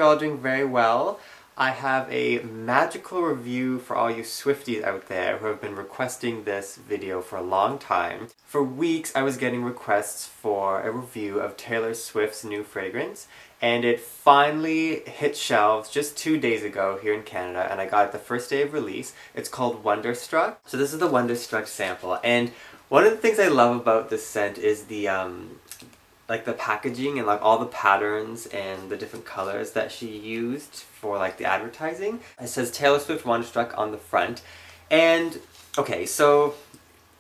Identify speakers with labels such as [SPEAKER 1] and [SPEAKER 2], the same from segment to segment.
[SPEAKER 1] all doing very well. I have a magical review for all you Swifties out there who have been requesting this video for a long time. For weeks I was getting requests for a review of Taylor Swift's new fragrance, and it finally hit shelves just 2 days ago here in Canada, and I got it the first day of release. It's called Wonderstruck. So this is the Wonderstruck sample, and one of the things I love about this scent is the like the packaging and like all the patterns and the different colors that she used for like the advertising. It says Taylor Swift Wonderstruck on the front. And okay, so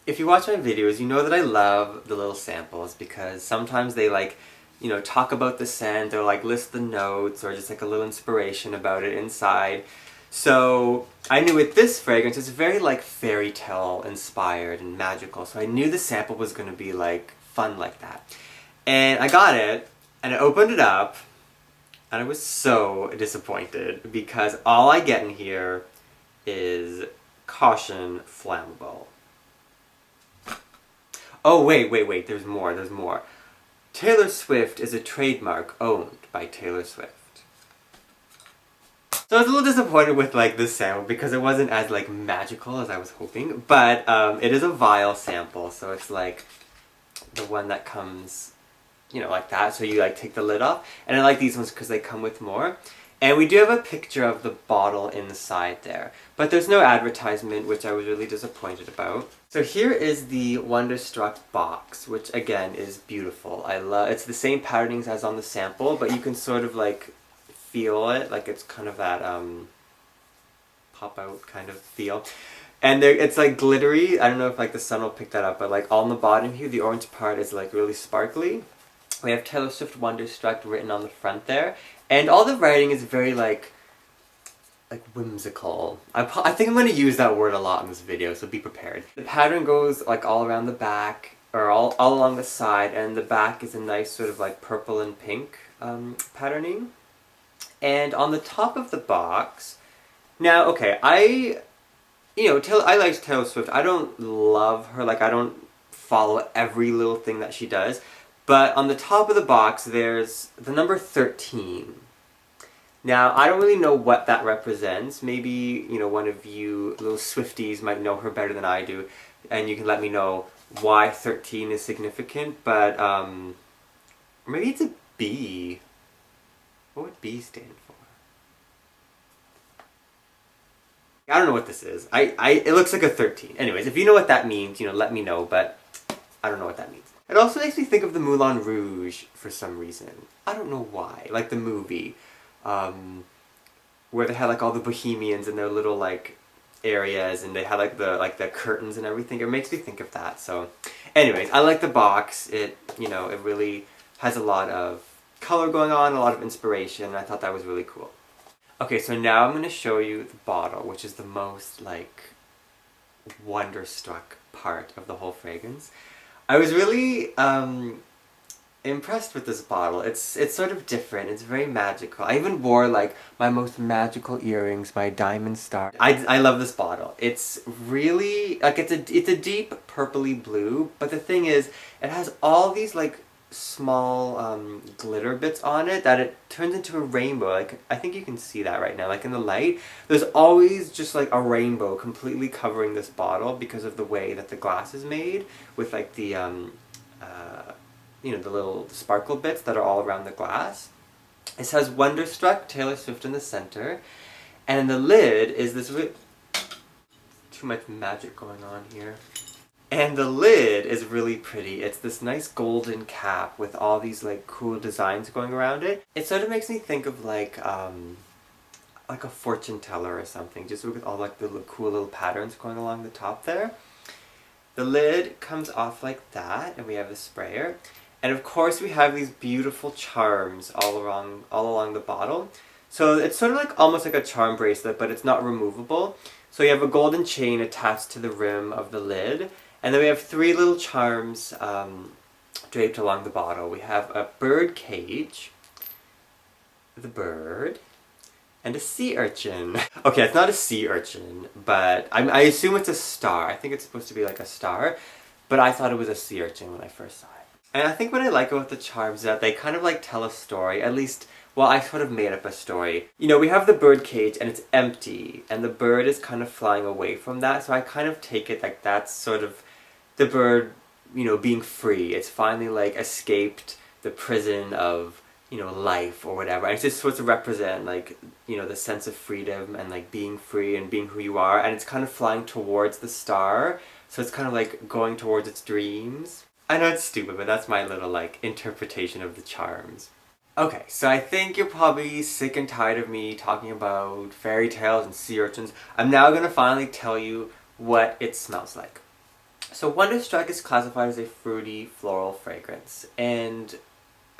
[SPEAKER 1] if you watch my videos, you know that I love the little samples because sometimes they like, you know, talk about the scent or like list the notes or just like a little inspiration about it inside. So I knew with this fragrance it's very like fairy tale inspired and magical, so I knew the sample was going to be like fun like that. And I got it, and I opened it up, and I was so disappointed because all I get in here is caution flammable. Oh wait, there's more. Taylor Swift is a trademark owned by Taylor Swift. So I was a little disappointed with like this sample because it wasn't as like magical as I was hoping, but it is a vial sample, so it's like the one that comes, you know, like that, so you like take the lid off, and I like these ones because they come with more. And we do have a picture of the bottle inside there, but there's no advertisement, which I was really disappointed about. So here is the Wonderstruck box, which again is beautiful. I love, it's the same patternings as on the sample, but you can sort of like feel it, like it's kind of that pop out kind of feel. And there, it's like glittery. I don't know if like the sun will pick that up, but like on the bottom here, the orange part is like really sparkly. We have Taylor Swift Wonderstruck written on the front there, and all the writing is very like whimsical. I think I'm going to use that word a lot in this video, so be prepared. The pattern goes like all around the back, or all along the side, and the back is a nice sort of like purple and pink patterning. And on the top of the box, now okay, I like Taylor Swift. I don't love her, like I don't follow every little thing that she does. But on the top of the box, there's the number 13. Now, I don't really know what that represents. Maybe, you know, one of you little Swifties might know her better than I do, and you can let me know why 13 is significant, but maybe it's a B. What would B stand for? I don't know what this is. It looks like a 13. Anyways, if you know what that means, you know, let me know, but I don't know what that means. It also makes me think of the Moulin Rouge for some reason. I don't know why. Like the movie, where they had like all the bohemians in their little like areas, and they had like the curtains and everything. It makes me think of that. So, anyways, I like the box. It, you know, it really has a lot of color going on, a lot of inspiration. I thought that was really cool. Okay, so now I'm going to show you the bottle, which is the most like wonderstruck part of the whole fragrance. I was really impressed with this bottle. It's sort of different. It's very magical. I even wore like my most magical earrings, my diamond star. I love this bottle. It's really like it's a deep purpley blue, but the thing is, it has all these like small glitter bits on it that it turns into a rainbow. Like I think you can see that right now, like in the light. There's always just like a rainbow completely covering this bottle because of the way that the glass is made, with like the you know, the little sparkle bits that are all around the glass. It says Wonderstruck Taylor Swift in the center, and the lid is this really too much magic going on here. And the lid is really pretty. It's this nice golden cap with all these like cool designs going around it. It sort of makes me think of like a fortune teller or something, just with all like the cool little patterns going along the top there. The lid comes off like that, and we have the sprayer. And of course we have these beautiful charms all along the bottle. So it's sort of like almost like a charm bracelet, but it's not removable. So you have a golden chain attached to the rim of the lid. And then we have 3 little charms draped along the bottle. We have a bird cage, the bird, and a sea urchin. Okay, it's not a sea urchin, but I assume it's a star. I think it's supposed to be like a star, but I thought it was a sea urchin when I first saw it. And I think what I like about the charms is that they kind of like tell a story, at least well, I sort of made up a story. You know, we have the bird cage and it's empty, and the bird is kind of flying away from that, so I kind of take it like that's sort of the bird, you know, being free. It's finally like escaped the prison of, you know, life or whatever. And it's just supposed to represent like, you know, the sense of freedom and like being free and being who you are. And it's kind of flying towards the star. So it's kind of like going towards its dreams. I know it's stupid, but that's my little like interpretation of the charms. Okay, so I think you're probably sick and tired of me talking about fairy tales and sea urchins. I'm now gonna finally tell you what it smells like. So Wonderstruck is classified as a fruity floral fragrance, and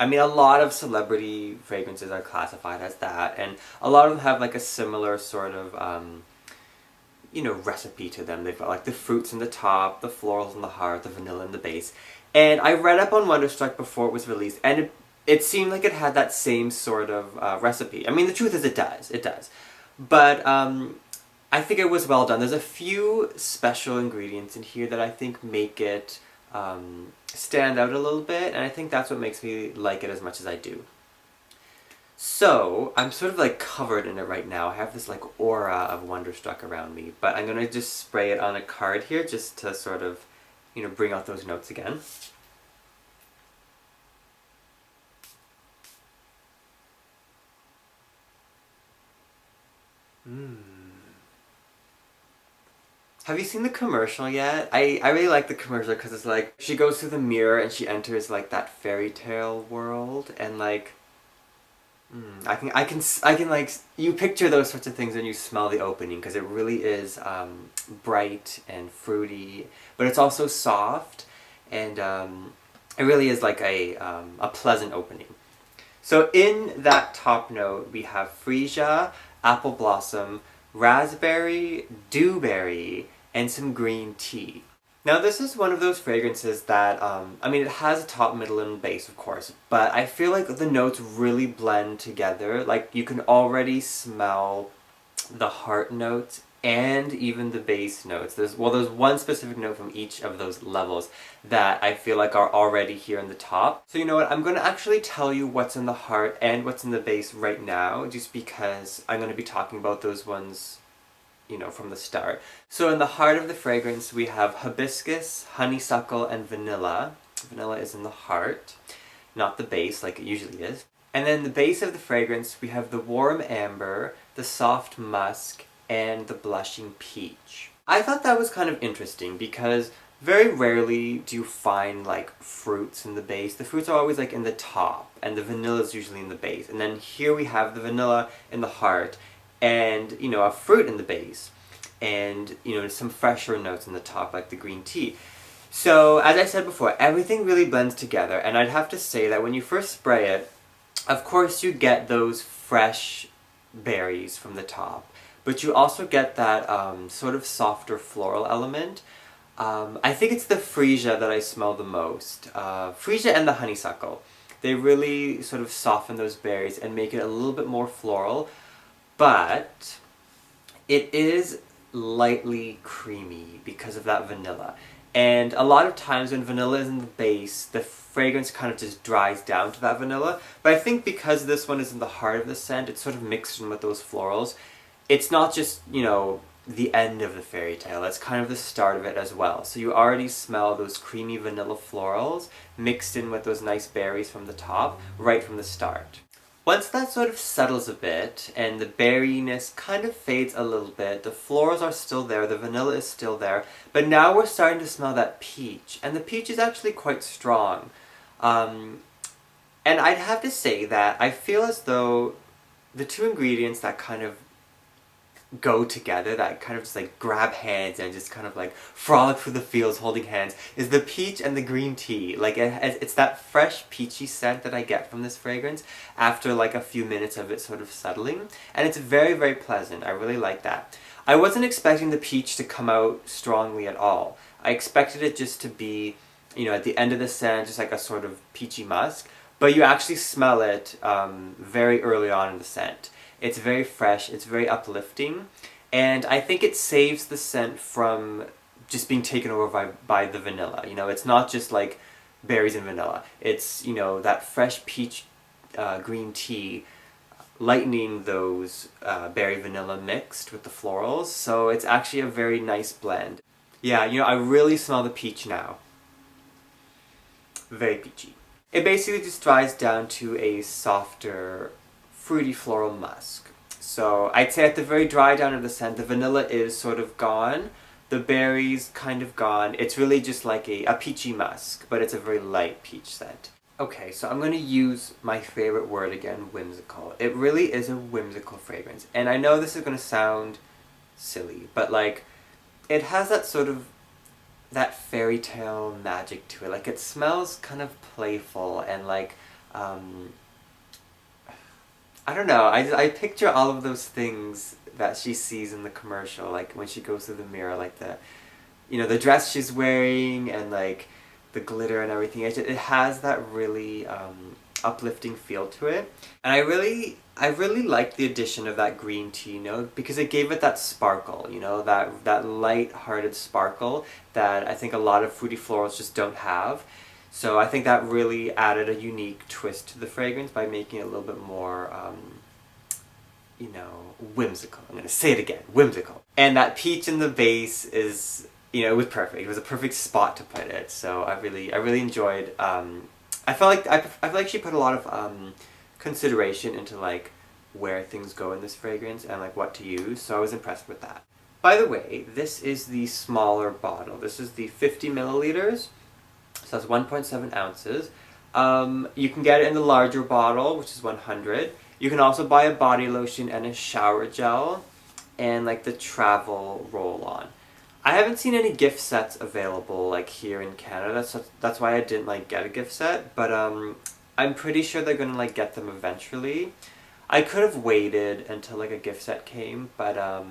[SPEAKER 1] I mean a lot of celebrity fragrances are classified as that, and a lot of them have like a similar sort of you know, recipe to them. They've got like the fruits in the top, the florals in the heart, the vanilla in the base. And I read up on Wonderstruck before it was released, and it seemed like it had that same sort of recipe. I mean, the truth is it does. But I think it was well done. There's a few special ingredients in here that I think make it stand out a little bit, and I think that's what makes me like it as much as I do. So, I'm sort of like covered in it right now. I have this like aura of Wonderstruck around me, but I'm gonna just spray it on a card here just to sort of, you know, bring out those notes again. Have you seen the commercial yet? I really like the commercial because it's like she goes through the mirror and she enters like that fairy tale world, and like I can like you picture those sorts of things when you smell the opening, because it really is bright and fruity, but it's also soft, and it really is like a pleasant opening. So in that top note we have freesia, apple blossom, raspberry, dewberry, and some green tea. Now this is one of those fragrances that, I mean, it has a top, middle, and base, of course, but I feel like the notes really blend together. Like, you can already smell the heart notes and even the base notes. There's one specific note from each of those levels that I feel like are already here in the top. So you know what, I'm going to actually tell you what's in the heart and what's in the base right now, just because I'm going to be talking about those ones, you know, from the start. So in the heart of the fragrance we have hibiscus, honeysuckle, and vanilla. Vanilla is in the heart, not the base like it usually is. And then the base of the fragrance we have the warm amber, the soft musk, and the blushing peach. I thought that was kind of interesting because very rarely do you find like fruits in the base. The fruits are always like in the top, and the vanilla is usually in the base. And then here we have the vanilla in the heart, and, you know, a fruit in the base, and, you know, some fresher notes in the top like the green tea. So as I said before, everything really blends together, and I'd have to say that when you first spray it, of course you get those fresh berries from the top, but you also get that sort of softer floral element. I think it's the freesia that I smell the most. Freesia and the honeysuckle. They really sort of soften those berries and make it a little bit more floral, but it is lightly creamy because of that vanilla. And a lot of times when vanilla is in the base, the fragrance kind of just dries down to that vanilla. But I think because this one is in the heart of the scent, it's sort of mixed in with those florals. It's not just, you know, the end of the fairy tale, it's kind of the start of it as well. So you already smell those creamy vanilla florals mixed in with those nice berries from the top, right from the start. Once that sort of settles a bit, and the berryness kind of fades a little bit, the florals are still there, the vanilla is still there, but now we're starting to smell that peach, and the peach is actually quite strong. And I'd have to say that I feel as though the two ingredients that kind of go together, that kind of just like grab hands and just kind of like frolic through the fields holding hands, is the peach and the green tea. Like it's that fresh peachy scent that I get from this fragrance after like a few minutes of it sort of settling, and it's very, very pleasant. I really like that. I wasn't expecting the peach to come out strongly at all. I expected it just to be, you know, at the end of the scent, just like a sort of peachy musk, but you actually smell it very early on in the scent. It's very fresh, it's very uplifting, and I think it saves the scent from just being taken over by the vanilla. You know, it's not just like berries and vanilla. It's, you know, that fresh peach green tea lightening those berry vanilla mixed with the florals, so it's actually a very nice blend. Yeah, you know, I really smell the peach now. Very peachy. It basically just dries down to a softer, fruity floral musk. So I'd say at the very dry down of the scent, the vanilla is sort of gone, the berries kind of gone. It's really just like a peachy musk, but it's a very light peach scent. Okay, so I'm going to use my favorite word again, whimsical. It really is a whimsical fragrance. And I know this is going to sound silly, but like, it has that sort of, that fairy tale magic to it. Like, it smells kind of playful and like, I don't know, I picture all of those things that she sees in the commercial, like when she goes through the mirror, like the, you know, the dress she's wearing and like the glitter and everything. It has that really uplifting feel to it. And I really liked the addition of that green tea note because it gave it that sparkle, you know, that light-hearted sparkle that I think a lot of fruity florals just don't have. So I think that really added a unique twist to the fragrance by making it a little bit more, you know, whimsical. I'm going to say it again, whimsical. And that peach in the base is, you know, it was perfect. It was a perfect spot to put it. So I really enjoyed, I feel like she put a lot of consideration into like where things go in this fragrance and like what to use. So I was impressed with that. By the way, this is the smaller bottle. This is the 50 milliliters. So that's 1.7 ounces. You can get it in the larger bottle, which is 100. You can also buy a body lotion and a shower gel and like the travel roll-on. I haven't seen any gift sets available like here in Canada, so that's why I didn't like get a gift set, but I'm pretty sure they're gonna like get them eventually. I could have waited until like a gift set came, but I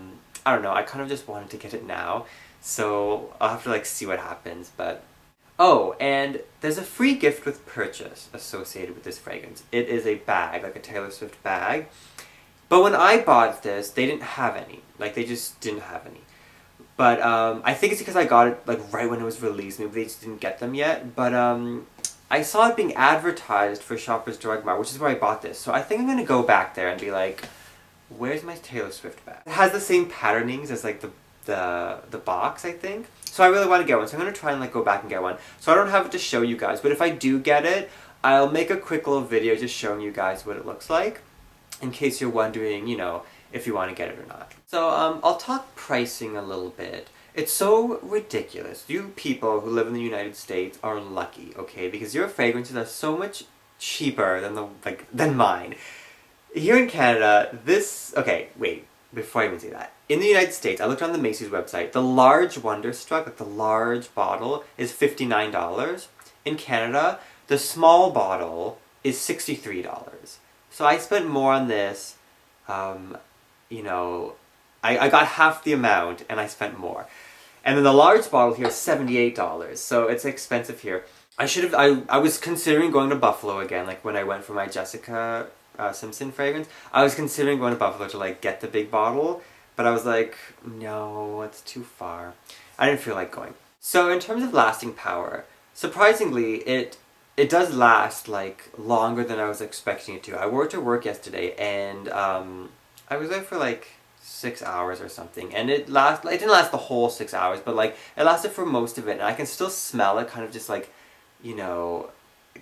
[SPEAKER 1] don't know, I kind of just wanted to get it now, so I'll have to like see what happens, but... Oh, and there's a free gift with purchase associated with this fragrance. It is a bag, like a Taylor Swift bag. But when I bought this, they didn't have any. Like, they just didn't have any. But I think it's because I got it like right when it was released. Maybe they just didn't get them yet. But I saw it being advertised for Shoppers Drug Mart, which is where I bought this. So I think I'm going to go back there and be like, where's my Taylor Swift bag? It has the same patternings as like the box, I think. So I really want to get one, so I'm going to try and like go back and get one. So I don't have it to show you guys, but if I do get it, I'll make a quick little video just showing you guys what it looks like, in case you're wondering, you know, if you want to get it or not. So I'll talk pricing a little bit. It's so ridiculous. You people who live in the United States are lucky, okay? Because your fragrances are so much cheaper than mine. Here in Canada, okay, wait, before I even say that. In the United States, I looked on the Macy's website, the large Wonderstruck, like the large bottle, is $59. In Canada, the small bottle is $63. So I spent more on this, you know, I got half the amount and I spent more. And then the large bottle here is $78, so it's expensive here. I was considering going to Buffalo again, like when I went for my Jessica Simpson fragrance. I was considering going to Buffalo to like get the big bottle, but I was like, no, it's too far. I didn't feel like going. So in terms of lasting power, surprisingly, it does last like longer than I was expecting it to. I wore it to work yesterday and I was there for like 6 hours or something, and it didn't last the whole 6 hours, but like it lasted for most of it, and I can still smell it kind of just like, you know,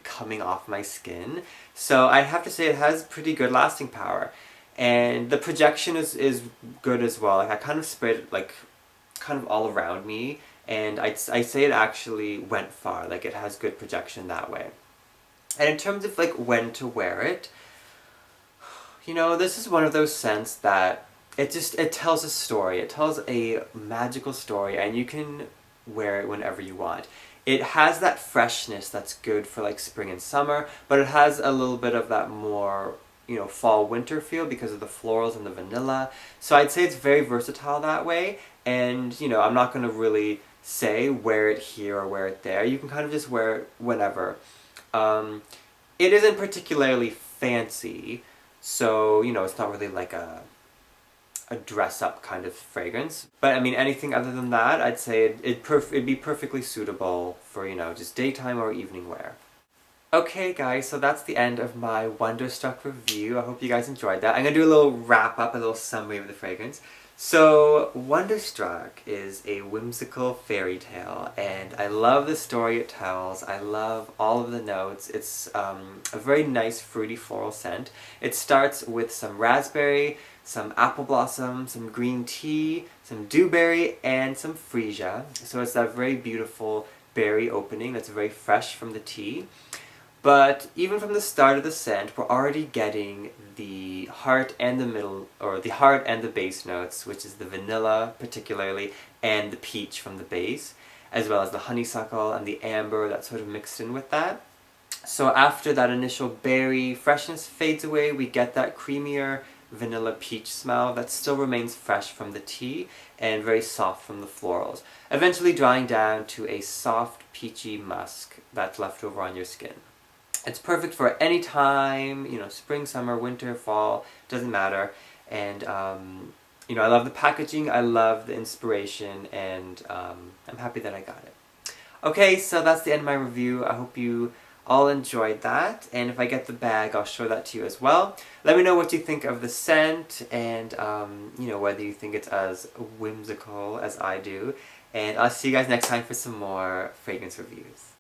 [SPEAKER 1] coming off my skin. So I have to say it has pretty good lasting power. And the projection is good as well. Like I kind of sprayed it like kind of all around me, and I'd say it actually went far. Like it has good projection that way. And in terms of like when to wear it, you know, this is one of those scents that it tells a story. It tells a magical story, and you can wear it whenever you want. It has that freshness that's good for like spring and summer, but it has a little bit of that more, you know, fall winter feel because of the florals and the vanilla. So I'd say it's very versatile that way, and you know, I'm not going to really say wear it here or wear it there. You can kind of just wear it whenever. It isn't particularly fancy, so you know, it's not really like a dress-up kind of fragrance. But I mean, anything other than that, I'd say it'd be perfectly suitable for, you know, just daytime or evening wear. Okay guys, so that's the end of my Wonderstruck review. I hope you guys enjoyed that. I'm gonna do a little wrap up, a little summary of the fragrance. So, Wonderstruck is a whimsical fairy tale, and I love the story it tells. I love all of the notes. It's a very nice fruity floral scent. It starts with some raspberry, some apple blossom, some green tea, some dewberry, and some freesia. So it's that very beautiful berry opening that's very fresh from the tea. But even from the start of the scent, we're already getting the heart and the middle, or the heart and the base notes, which is the vanilla particularly, and the peach from the base, as well as the honeysuckle and the amber that's sort of mixed in with that. So after that initial berry freshness fades away, we get that creamier vanilla peach smell that still remains fresh from the tea and very soft from the florals, eventually drying down to a soft peachy musk that's left over on your skin. It's perfect for any time, you know, spring, summer, winter, fall, doesn't matter. And, you know, I love the packaging, I love the inspiration, and I'm happy that I got it. Okay, so that's the end of my review. I hope you all enjoyed that, and if I get the bag, I'll show that to you as well. Let me know what you think of the scent, and, you know, whether you think it's as whimsical as I do. And I'll see you guys next time for some more fragrance reviews.